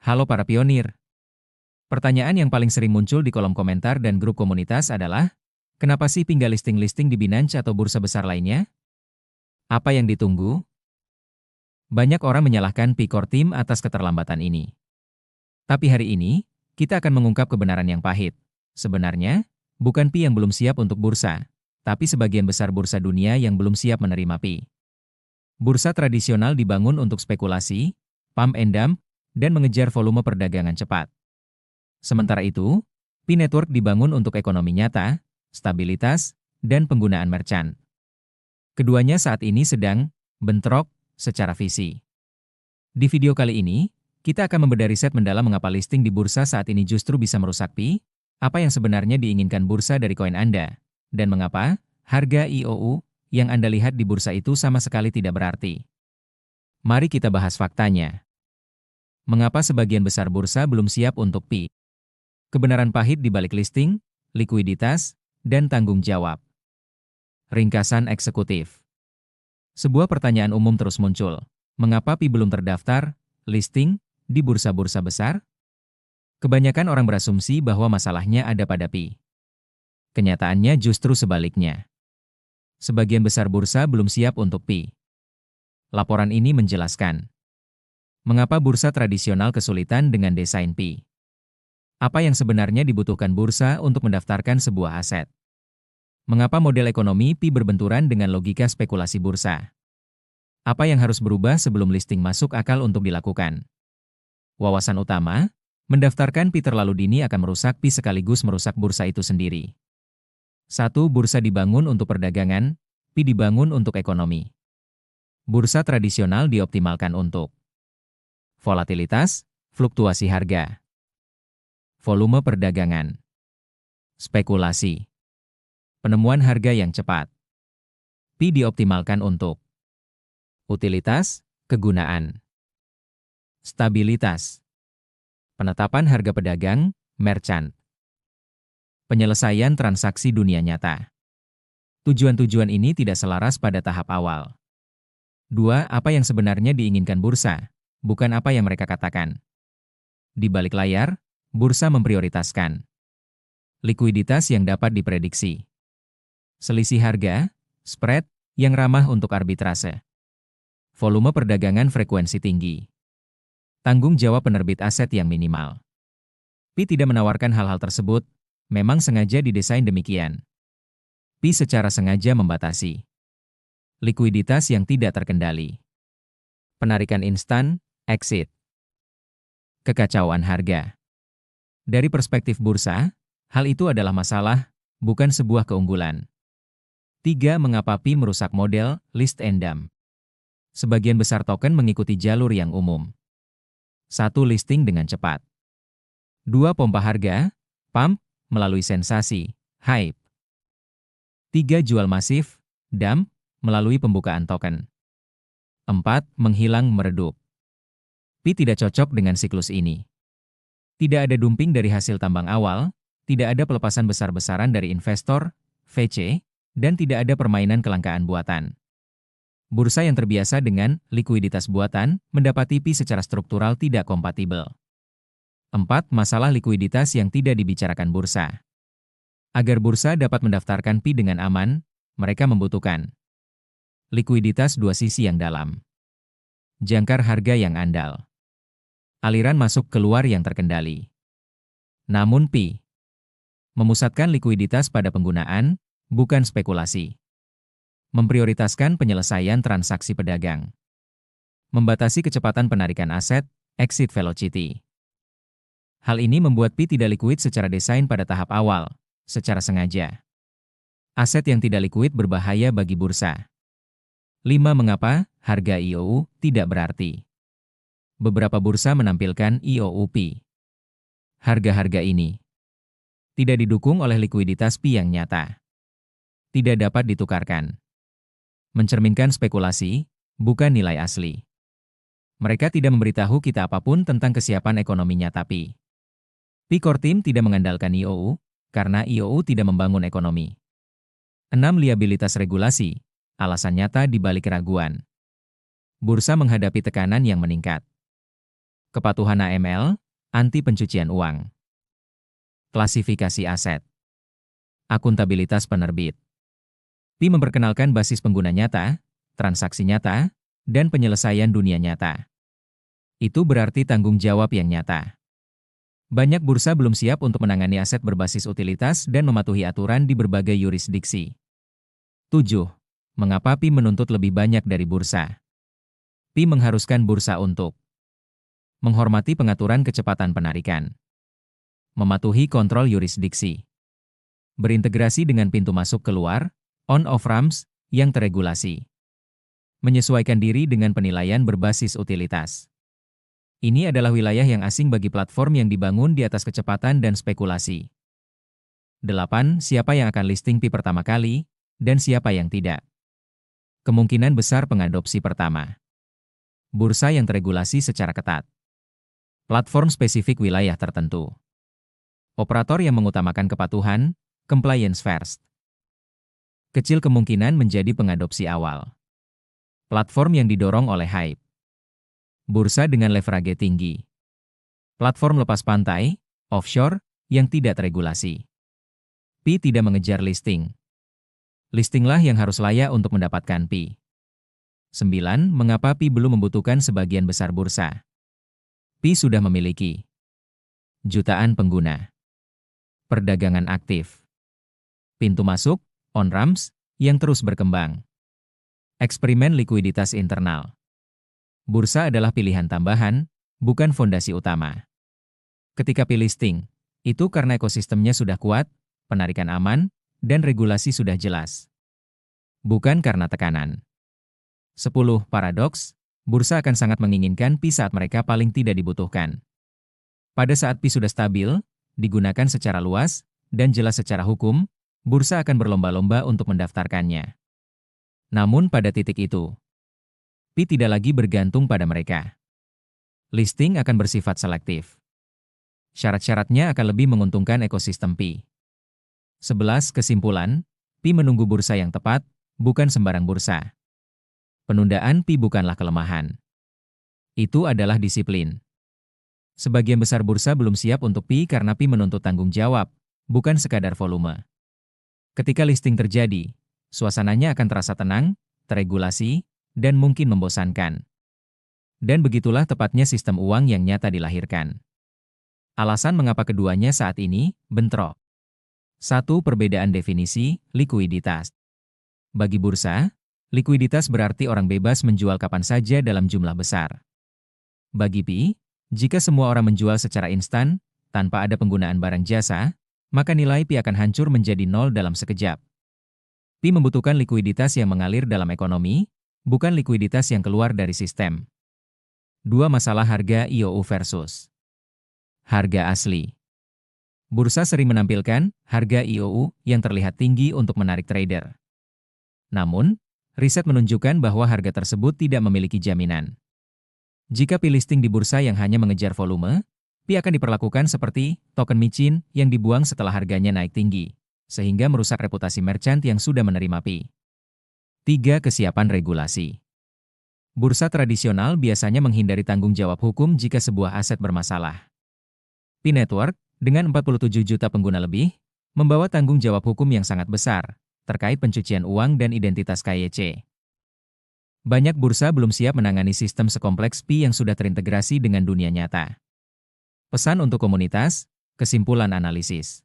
Halo para pionir. Pertanyaan yang paling sering muncul di kolom komentar dan grup komunitas adalah, kenapa sih tinggal listing-listing di Binance atau bursa besar lainnya? Apa yang ditunggu? Banyak orang menyalahkan Pi-Core Team atas keterlambatan ini. Tapi hari ini, kita akan mengungkap kebenaran yang pahit. Sebenarnya, bukan Pi yang belum siap untuk bursa, tapi sebagian besar bursa dunia yang belum siap menerima Pi. Bursa tradisional dibangun untuk spekulasi, pump and dump, dan mengejar volume perdagangan cepat. Sementara itu, Pi Network dibangun untuk ekonomi nyata, stabilitas, dan penggunaan merchant. Keduanya saat ini sedang bentrok secara visi. Di video kali ini, kita akan membedah riset mendalam mengapa listing di bursa saat ini justru bisa merusak Pi, apa yang sebenarnya diinginkan bursa dari koin Anda, dan mengapa harga IOU yang Anda lihat di bursa itu sama sekali tidak berarti. Mari kita bahas faktanya. Mengapa sebagian besar bursa belum siap untuk Pi? Kebenaran pahit di balik listing, likuiditas, dan tanggung jawab. Ringkasan eksekutif. Sebuah pertanyaan umum terus muncul. Mengapa Pi belum terdaftar, listing, di bursa-bursa besar? Kebanyakan orang berasumsi bahwa masalahnya ada pada Pi. Kenyataannya justru sebaliknya. Sebagian besar bursa belum siap untuk Pi. Laporan ini menjelaskan mengapa bursa tradisional kesulitan dengan desain Pi. Apa yang sebenarnya dibutuhkan bursa untuk mendaftarkan sebuah aset? Mengapa model ekonomi Pi berbenturan dengan logika spekulasi bursa? Apa yang harus berubah sebelum listing masuk akal untuk dilakukan? Wawasan utama, mendaftarkan Pi terlalu dini akan merusak Pi sekaligus merusak bursa itu sendiri. 1. Bursa dibangun untuk perdagangan, Pi dibangun untuk ekonomi. Bursa tradisional dioptimalkan untuk volatilitas, fluktuasi harga, volume perdagangan, spekulasi, penemuan harga yang cepat. Pi dioptimalkan untuk utilitas, kegunaan, stabilitas, penetapan harga pedagang, merchant, penyelesaian transaksi dunia nyata. Tujuan-tujuan ini tidak selaras pada tahap awal. 2. Apa yang sebenarnya diinginkan bursa, bukan apa yang mereka katakan. Di balik layar, bursa memprioritaskan likuiditas yang dapat diprediksi, selisih harga, spread, yang ramah untuk arbitrase, volume perdagangan frekuensi tinggi, tanggung jawab penerbit aset yang minimal. Pi tidak menawarkan hal-hal tersebut, memang sengaja didesain demikian. Pi secara sengaja membatasi likuiditas yang tidak terkendali, penarikan instan, exit, kekacauan harga. Dari perspektif bursa, hal itu adalah masalah, bukan sebuah keunggulan. 3. Mengapa Pi merusak model list and dump? Sebagian besar token mengikuti jalur yang umum. 1. Listing dengan cepat. 2. Pompa harga, pump, melalui sensasi, hype. 3. Jual masif, dump, melalui pembukaan token. 4. Menghilang meredup. Pi tidak cocok dengan siklus ini. Tidak ada dumping dari hasil tambang awal, tidak ada pelepasan besar-besaran dari investor, VC, dan tidak ada permainan kelangkaan buatan. Bursa yang terbiasa dengan likuiditas buatan mendapati Pi secara struktural tidak kompatibel. 4. Masalah likuiditas yang tidak dibicarakan bursa. Agar bursa dapat mendaftarkan Pi dengan aman, mereka membutuhkan likuiditas dua sisi yang dalam, jangkar harga yang andal, aliran masuk keluar yang terkendali. Namun Pi memusatkan likuiditas pada penggunaan, bukan spekulasi. Memprioritaskan penyelesaian transaksi pedagang. Membatasi kecepatan penarikan aset, exit velocity. Hal ini membuat Pi tidak liquid secara desain pada tahap awal, secara sengaja. Aset yang tidak liquid berbahaya bagi bursa. 5. Mengapa harga IOU tidak berarti? Beberapa bursa menampilkan IOU Pi. Harga-harga ini tidak didukung oleh likuiditas Pi yang nyata. Tidak dapat ditukarkan. Mencerminkan spekulasi, bukan nilai asli. Mereka tidak memberitahu kita apapun tentang kesiapan ekonomi nyata Pi. Pi-Core Team tidak mengandalkan IOU, karena IOU tidak membangun ekonomi. 6. Liabilitas regulasi, alasan nyata di balik keraguan. Bursa menghadapi tekanan yang meningkat. Kepatuhan AML, anti pencucian uang. Klasifikasi aset. Akuntabilitas penerbit. Pi memperkenalkan basis pengguna nyata, transaksi nyata, dan penyelesaian dunia nyata. Itu berarti tanggung jawab yang nyata. Banyak bursa belum siap untuk menangani aset berbasis utilitas dan mematuhi aturan di berbagai yurisdiksi. 7. Mengapa Pi menuntut lebih banyak dari bursa? Pi mengharuskan bursa untuk menghormati pengaturan kecepatan penarikan, mematuhi kontrol yurisdiksi, berintegrasi dengan pintu masuk keluar, on-off ramps, yang terregulasi, menyesuaikan diri dengan penilaian berbasis utilitas. Ini adalah wilayah yang asing bagi platform yang dibangun di atas kecepatan dan spekulasi. 8. Siapa yang akan listing Pi pertama kali, dan siapa yang tidak? Kemungkinan besar pengadopsi pertama. Bursa yang terregulasi secara ketat. Platform spesifik wilayah tertentu. Operator yang mengutamakan kepatuhan, compliance first. Kecil kemungkinan menjadi pengadopsi awal. Platform yang didorong oleh hype. Bursa dengan leverage tinggi. Platform lepas pantai, offshore, yang tidak teregulasi. Pi tidak mengejar listing. Listinglah yang harus layak untuk mendapatkan Pi. 9. Mengapa Pi belum membutuhkan sebagian besar bursa? Pi sudah memiliki jutaan pengguna. Perdagangan aktif. Pintu masuk, on-ramps, yang terus berkembang. Eksperimen likuiditas internal. Bursa adalah pilihan tambahan, bukan fondasi utama. Ketika Pi listing, itu karena ekosistemnya sudah kuat, penarikan aman, dan regulasi sudah jelas. Bukan karena tekanan. 10. Paradoks, bursa akan sangat menginginkan Pi saat mereka paling tidak dibutuhkan. Pada saat Pi sudah stabil, digunakan secara luas, dan jelas secara hukum, bursa akan berlomba-lomba untuk mendaftarkannya. Namun pada titik itu, Pi tidak lagi bergantung pada mereka. Listing akan bersifat selektif. Syarat-syaratnya akan lebih menguntungkan ekosistem Pi. 11. Kesimpulan, Pi menunggu bursa yang tepat, bukan sembarang bursa. Penundaan Pi bukanlah kelemahan. Itu adalah disiplin. Sebagian besar bursa belum siap untuk Pi karena Pi menuntut tanggung jawab, bukan sekadar volume. Ketika listing terjadi, suasananya akan terasa tenang, teregulasi, dan mungkin membosankan. Dan begitulah tepatnya sistem uang yang nyata dilahirkan. Alasan mengapa keduanya saat ini bentrok. 1. Perbedaan definisi, likuiditas. Bagi bursa, likuiditas berarti orang bebas menjual kapan saja dalam jumlah besar. Bagi Pi, jika semua orang menjual secara instan, tanpa ada penggunaan barang jasa, maka nilai Pi akan hancur menjadi nol dalam sekejap. Pi membutuhkan likuiditas yang mengalir dalam ekonomi, bukan likuiditas yang keluar dari sistem. 2. Masalah harga IOU versus harga asli. Bursa sering menampilkan harga IOU yang terlihat tinggi untuk menarik trader. Namun, riset menunjukkan bahwa harga tersebut tidak memiliki jaminan. Jika Pi listing di bursa yang hanya mengejar volume, Pi akan diperlakukan seperti token micin yang dibuang setelah harganya naik tinggi, sehingga merusak reputasi merchant yang sudah menerima Pi. 3. Kesiapan regulasi. Bursa tradisional biasanya menghindari tanggung jawab hukum jika sebuah aset bermasalah. Pi Network, dengan 47 juta pengguna lebih, membawa tanggung jawab hukum yang sangat besar, terkait pencucian uang dan identitas KYC. Banyak bursa belum siap menangani sistem sekompleks Pi yang sudah terintegrasi dengan dunia nyata. Pesan untuk komunitas, kesimpulan analisis.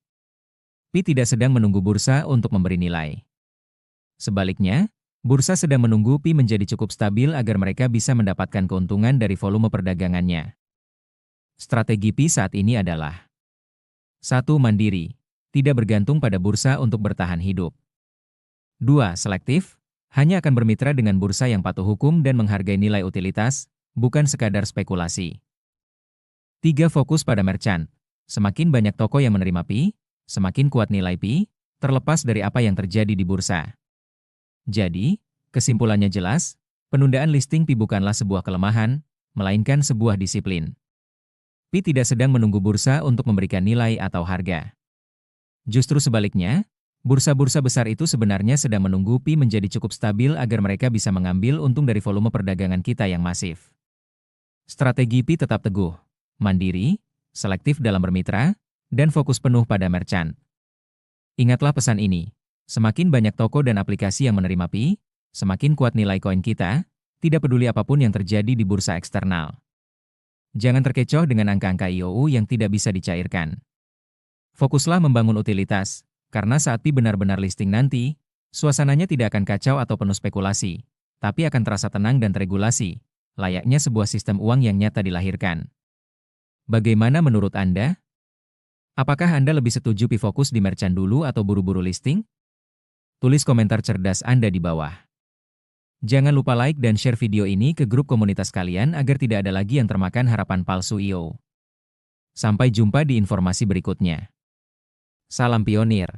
Pi tidak sedang menunggu bursa untuk memberi nilai. Sebaliknya, bursa sedang menunggu Pi menjadi cukup stabil agar mereka bisa mendapatkan keuntungan dari volume perdagangannya. Strategi Pi saat ini adalah 1. Mandiri, tidak bergantung pada bursa untuk bertahan hidup. 2. Selektif, hanya akan bermitra dengan bursa yang patuh hukum dan menghargai nilai utilitas, bukan sekadar spekulasi. 3. Fokus pada merchant, semakin banyak toko yang menerima Pi, semakin kuat nilai Pi, terlepas dari apa yang terjadi di bursa. Jadi, kesimpulannya jelas, penundaan listing Pi bukanlah sebuah kelemahan, melainkan sebuah disiplin. Pi tidak sedang menunggu bursa untuk memberikan nilai atau harga. Justru sebaliknya, bursa-bursa besar itu sebenarnya sedang menunggu Pi menjadi cukup stabil agar mereka bisa mengambil untung dari volume perdagangan kita yang masif. Strategi Pi tetap teguh, mandiri, selektif dalam bermitra, dan fokus penuh pada merchant. Ingatlah pesan ini, semakin banyak toko dan aplikasi yang menerima Pi, semakin kuat nilai koin kita, tidak peduli apapun yang terjadi di bursa eksternal. Jangan terkecoh dengan angka-angka IOU yang tidak bisa dicairkan. Fokuslah membangun utilitas, karena saat Pi benar-benar listing nanti, suasananya tidak akan kacau atau penuh spekulasi, tapi akan terasa tenang dan teregulasi, layaknya sebuah sistem uang yang nyata dilahirkan. Bagaimana menurut Anda? Apakah Anda lebih setuju Pi fokus di merchant dulu atau buru-buru listing? Tulis komentar cerdas Anda di bawah. Jangan lupa like dan share video ini ke grup komunitas kalian agar tidak ada lagi yang termakan harapan palsu IO. Sampai jumpa di informasi berikutnya. Salam pionir.